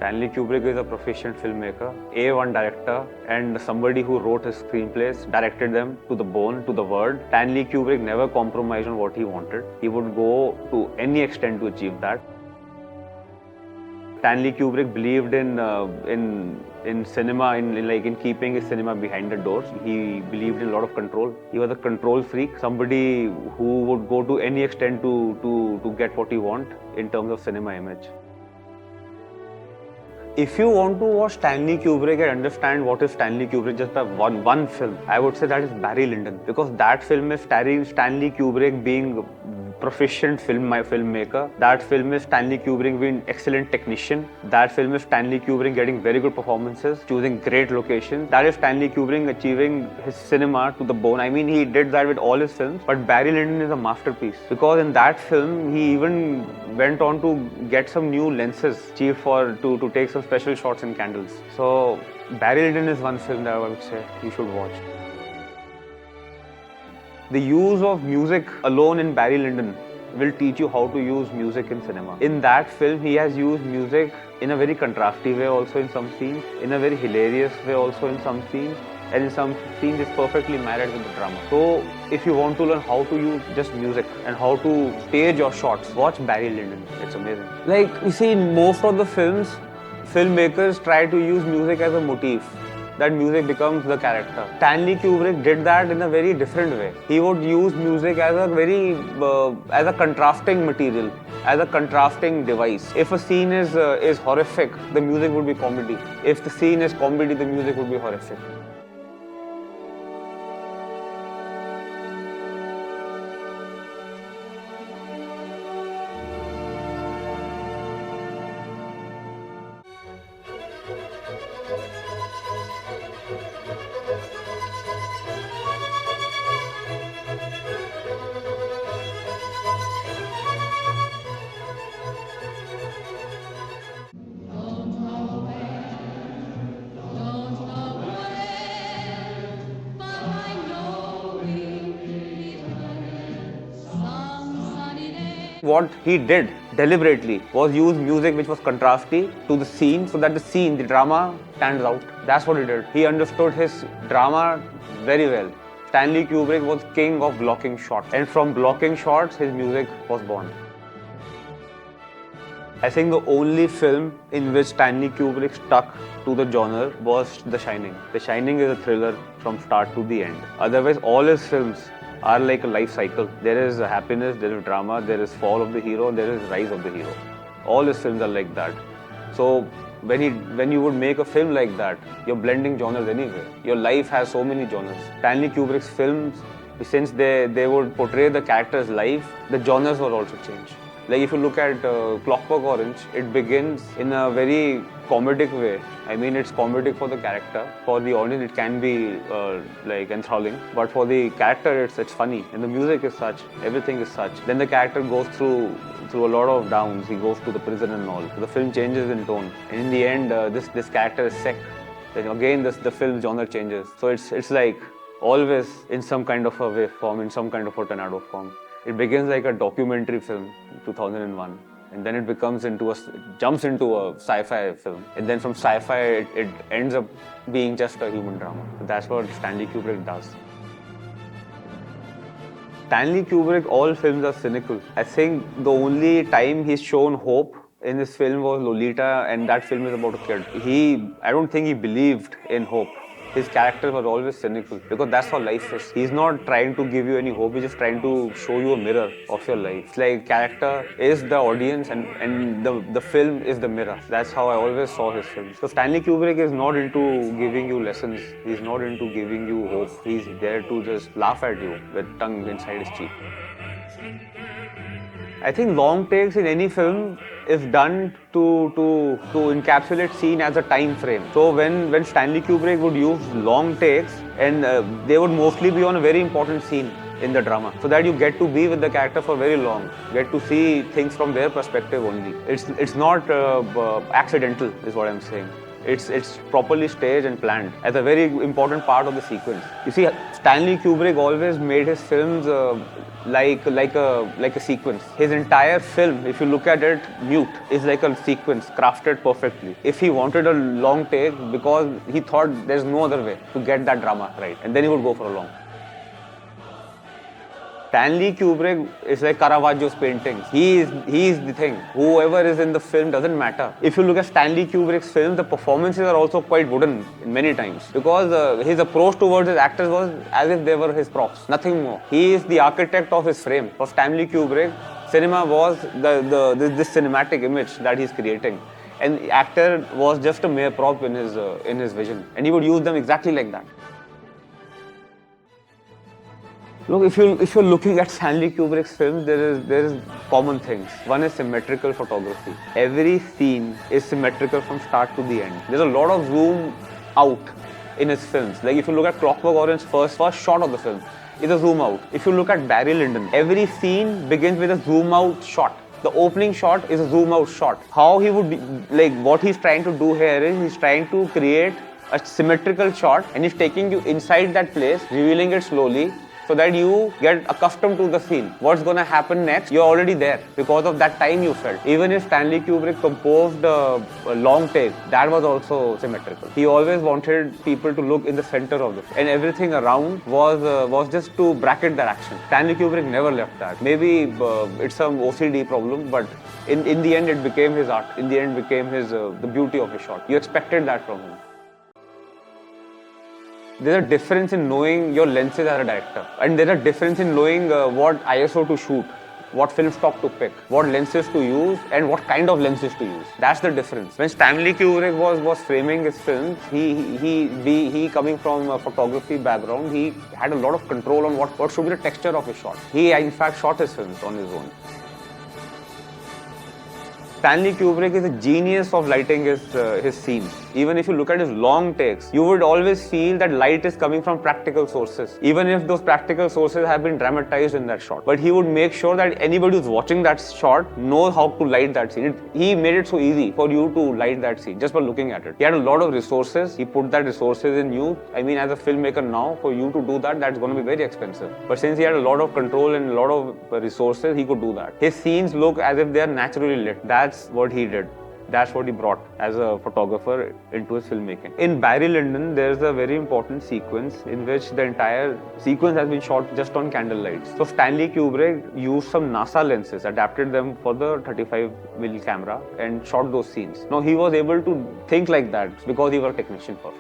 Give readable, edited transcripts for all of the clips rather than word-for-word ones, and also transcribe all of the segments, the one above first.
Stanley Kubrick is a proficient filmmaker, A1 director, and somebody who wrote his screenplays, directed them to the bone, to the word. Stanley Kubrick never compromised on what he wanted. He would go to any extent to achieve that. Stanley Kubrick believed in cinema, in keeping his cinema behind the doors. He believed in a lot of control. He was a control freak, somebody who would go to any extent to get what he want in terms of cinema image. If you want to watch Stanley Kubrick and understand what is Stanley Kubrick just by one film, I would say that is Barry Lyndon, because that film is Stanley Kubrick being proficient filmmaker. That film is Stanley Kubrick being excellent technician. That film is Stanley Kubrick getting very good performances, choosing great locations. That is Stanley Kubrick achieving his cinema to the bone. I mean, he did that with all his films, but Barry Lyndon is a masterpiece, because in that film he even went on to get some new lenses cheap to take some special shots in candles. So Barry Lyndon is one film that I would say you should watch. The use of music alone in Barry Lyndon will teach you how to use music in cinema. In that film, he has used music in a very contrasty way also in some scenes, in a very hilarious way also in some scenes, and in some scenes it's perfectly married with the drama. So if you want to learn how to use just music and how to stage your shots, watch Barry Lyndon. It's amazing. Like, you see, in most of the films, filmmakers try to use music as a motif. That music becomes the character. Stanley Kubrick did that in a very different way. He would use music as as a contrasting material, as a contrasting device. If a scene is horrific, the music would be comedy. If the scene is comedy, the music would be horrific. What he did deliberately was use music which was contrasty to the scene, so that the drama stands out. That's what he did. He understood his drama very well. Stanley Kubrick was king of blocking shots, and from blocking shots, his music was born. I think the only film in which Stanley Kubrick stuck to the genre was The Shining. The Shining is a thriller from start to the end. Otherwise, all his films are like a life cycle. There is happiness, there is drama, there is fall of the hero, there is rise of the hero. All his films are like that. So when you would make a film like that, you're blending genres anyway. Your life has so many genres. Stanley Kubrick's films, since they would portray the character's life, the genres would also change. Like if you look at Clockwork Orange, it begins in a very comedic way. I mean, it's comedic for the character. For the audience, it can be like enthralling. But for the character, it's funny. And the music is such, everything is such. Then the character goes through a lot of downs. He goes to the prison and all. So the film changes in tone. And in the end, this character is sick. Then again, the film genre changes. So it's like always in some kind of a waveform, in some kind of a tornado form. It begins like a documentary film, 2001, and then it jumps into a sci-fi film, and then from sci-fi it ends up being just a human drama. So that's what Stanley Kubrick does. Stanley Kubrick, all films are cynical. I think the only time he's shown hope in this film was Lolita, and that film is about a kid. I don't think he believed in hope. His characters were always cynical, because that's how life is. He's not trying to give you any hope, he's just trying to show you a mirror of your life. It's like character is the audience and the film is the mirror. That's how I always saw his films. So Stanley Kubrick is not into giving you lessons, he's not into giving you hope. He's there to just laugh at you with tongue inside his cheek. I think long takes in any film is done to encapsulate scene as a time frame. So when Stanley Kubrick would use long takes, and they would mostly be on a very important scene in the drama, so that you get to be with the character for very long, get to see things from their perspective only. It's not accidental, is what I'm saying. It's properly staged and planned as a very important part of the sequence. You see, Stanley Kubrick always made his films like a sequence. His entire film, if you look at it, mute is like a sequence crafted perfectly. If he wanted a long take, because he thought there's no other way to get that drama right, and then he would go for a long. Stanley Kubrick is like Caravaggio's paintings. He is the thing. Whoever is in the film doesn't matter. If you look at Stanley Kubrick's films, the performances are also quite wooden many times, because his approach towards his actors was as if they were his props, nothing more. He is the architect of his frame. For Stanley Kubrick, cinema was this cinematic image that he's creating, and the actor was just a mere prop in his vision, and he would use them exactly like that. Look, if you're looking at Stanley Kubrick's films, there is common things. One is symmetrical photography. Every scene is symmetrical from start to the end. There's a lot of zoom out in his films. Like if you look at Clockwork Orange, first shot of the film is a zoom out. If you look at Barry Lyndon, every scene begins with a zoom out shot. The opening shot is a zoom out shot. How he would be, like what he's trying to do here is he's trying to create a symmetrical shot, and he's taking you inside that place, revealing it slowly, so that you get accustomed to the scene. What's gonna happen next? You're already there because of that time you felt. Even if Stanley Kubrick composed a long take, that was also symmetrical. He always wanted people to look in the center of the film, and everything around was just to bracket that action. Stanley Kubrick never left that. Maybe it's some OCD problem, but in the end it became his art. In the end it became his the beauty of his shot. You expected that from him. There's a difference in knowing your lenses as a director, and there's a difference in knowing what ISO to shoot, what film stock to pick, what lenses to use, and what kind of lenses to use. That's the difference. When Stanley Kubrick was framing his films, he coming from a photography background, he had a lot of control on what should be the texture of his shot. He in fact shot his films on his own. Stanley Kubrick is a genius of lighting his scenes. Even if you look at his long takes, you would always feel that light is coming from practical sources, even if those practical sources have been dramatized in that shot. But he would make sure that anybody who's watching that shot knows how to light that scene. He made it so easy for you to light that scene just by looking at it. He had a lot of resources. He put that resources in you. I mean, as a filmmaker now, for you to do that, that's going to be very expensive. But since he had a lot of control and a lot of resources, he could do that. His scenes look as if they are naturally lit. That's what he did. That's what he brought as a photographer into his filmmaking. In Barry Lyndon, there's a very important sequence in which the entire sequence has been shot just on candlelight. So Stanley Kubrick used some NASA lenses, adapted them for the 35mm camera and shot those scenes. Now he was able to think like that because he was a technician first.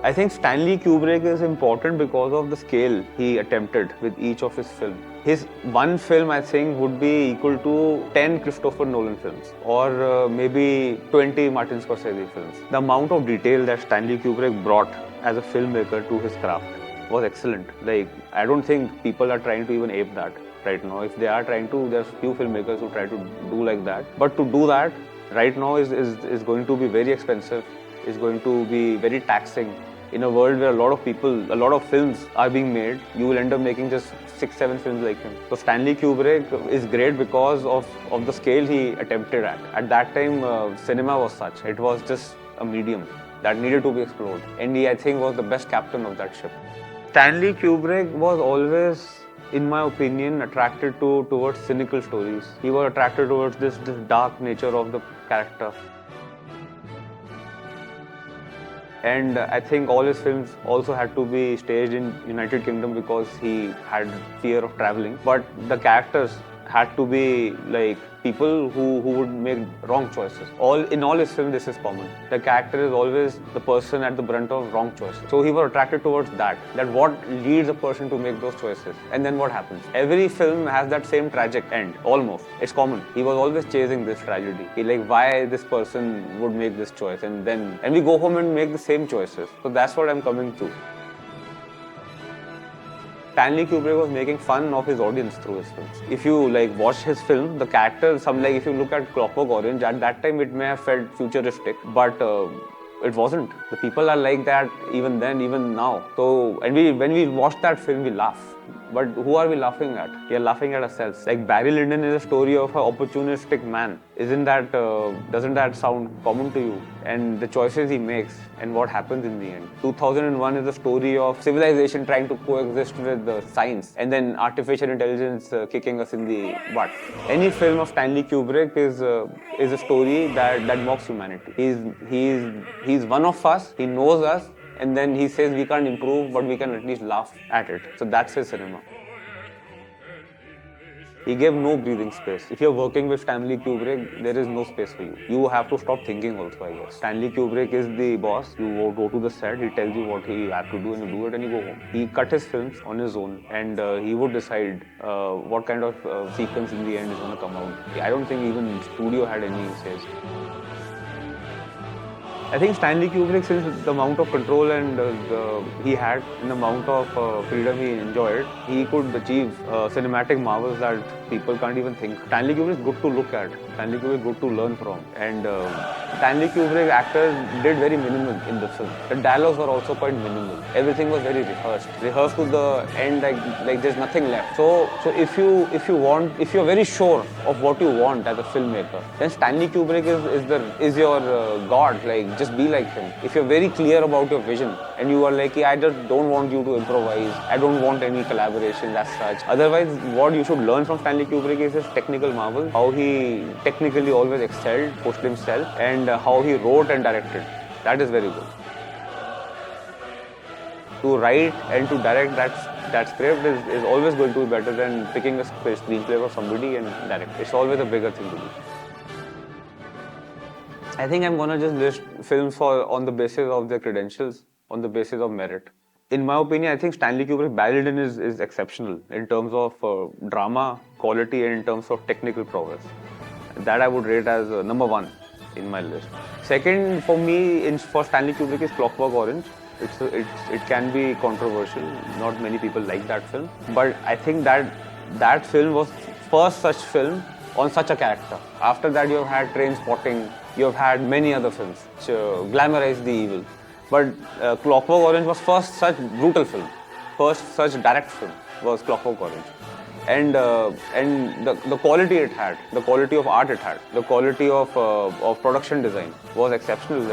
I think Stanley Kubrick is important because of the scale he attempted with each of his films. His one film, I think, would be equal to 10 Christopher Nolan films, or maybe 20 Martin Scorsese films. The amount of detail that Stanley Kubrick brought as a filmmaker to his craft was excellent. Like, I don't think people are trying to even ape that right now. If they are trying to, there's few filmmakers who try to do like that. But to do that right now is going to be very expensive, is going to be very taxing. In a world where a lot of films are being made, you will end up making just 6-7 films like him. So Stanley Kubrick is great because of the scale he attempted at. At that time, cinema was such. It was just a medium that needed to be explored. And he, I think, was the best captain of that ship. Stanley Kubrick was always, in my opinion, attracted towards cynical stories. He was attracted towards this dark nature of the character. And I think all his films also had to be staged in United Kingdom because he had fear of traveling. But the characters had to be like people who would make wrong choices. In all his films, this is common. The character is always the person at the brunt of wrong choices. So he was attracted towards that what leads a person to make those choices. And then what happens? Every film has that same tragic end, almost. It's common. He was always chasing this tragedy. He like, why this person would make this choice, and we go home and make the same choices. So that's what I'm coming to. Stanley Kubrick was making fun of his audience through his films. If you like watch his film, the characters, if you look at Clockwork Orange, at that time it may have felt futuristic, but it wasn't. The people are like that even then, even now. So, and when we watch that film, we laugh. but who are we laughing at? We are laughing at ourselves. Like Barry Lyndon is a story of an opportunistic man. Doesn't that sound common to you? And the choices he makes and what happens in the end. 2001 is a story of civilization trying to coexist with science, and then artificial intelligence kicking us in the butt. Any film of Stanley Kubrick is a story that mocks humanity. He's one of us. He knows us. And then he says we can't improve, but we can at least laugh at it. So that's his cinema. He gave no breathing space. If you're working with Stanley Kubrick, there is no space for you. You have to stop thinking also, I guess. Stanley Kubrick is the boss. You go to the set, he tells you what he has to do and you do it and you go home. He cut his films on his own and he would decide what kind of sequence in the end is going to come out. I don't think even the studio had any say. I think Stanley Kubrick, since the amount of control and he had and the amount of freedom he enjoyed, he could achieve cinematic marvels that people can't even think. Stanley Kubrick is good to look at. Stanley Kubrick is good to learn from. And Stanley Kubrick actors did very minimal in the film. The dialogues were also quite minimal. Everything was very rehearsed to the end, like there's nothing left. So if you're very sure of what you want as a filmmaker, then Stanley Kubrick is your god. Like, just be like him. If you're very clear about your vision and you are like, I just don't want you to improvise, I don't want any collaboration as such. Otherwise, what you should learn from Stanley Kubrick is his technical marvel, how he technically always excelled, pushed himself, and how he wrote and directed. That is very good. To write and to direct that script is always going to be better than picking a screenplay for somebody and direct. It's always a bigger thing to do. I think I'm gonna just list films on the basis of their credentials, on the basis of merit. In my opinion, I think Stanley Kubrick, Barry Lyndon is exceptional in terms of drama, quality, and in terms of technical prowess. That I would rate as number one in my list. Second, for me, for Stanley Kubrick is Clockwork Orange. It can be controversial. Not many people like that film, but I think that film was first such film on such a character. After that, you have had Trainspotting. You have had many other films which glamorize the evil. But Clockwork Orange was first such brutal film. First such direct film was Clockwork Orange. And the quality it had, the quality of art it had, the quality of production design was exceptional.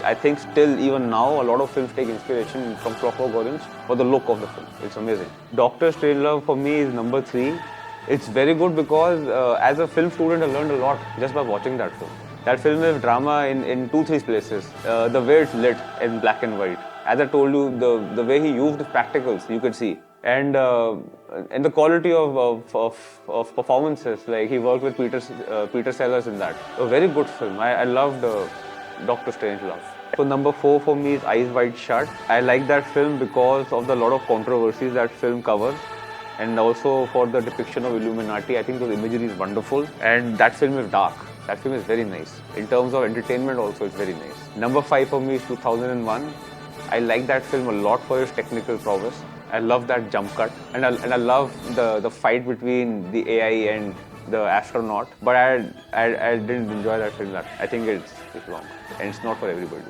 I think still even now a lot of films take inspiration from Clockwork Orange for the look of the film. It's amazing. Dr. Strangelove for me is number 3. It's very good because as a film student I learned a lot just by watching that film. That film is drama in 2-3 places. The way it's lit in black and white. As I told you, the way he used the practicals, you could see. And the quality of performances, like he worked with Peter Sellers in that. A very good film. I loved Dr. Strangelove. So number 4 for me is Eyes Wide Shut. I like that film because of the lot of controversies that film covers. And also for the depiction of Illuminati. I think the imagery is wonderful. And that film is dark. That film is very nice. In terms of entertainment also, it's very nice. Number 5 for me is 2001. I like that film a lot for its technical prowess. I love that jump cut. And I love the fight between the AI and the astronaut. But I didn't enjoy that film. I think it's long. And it's not for everybody.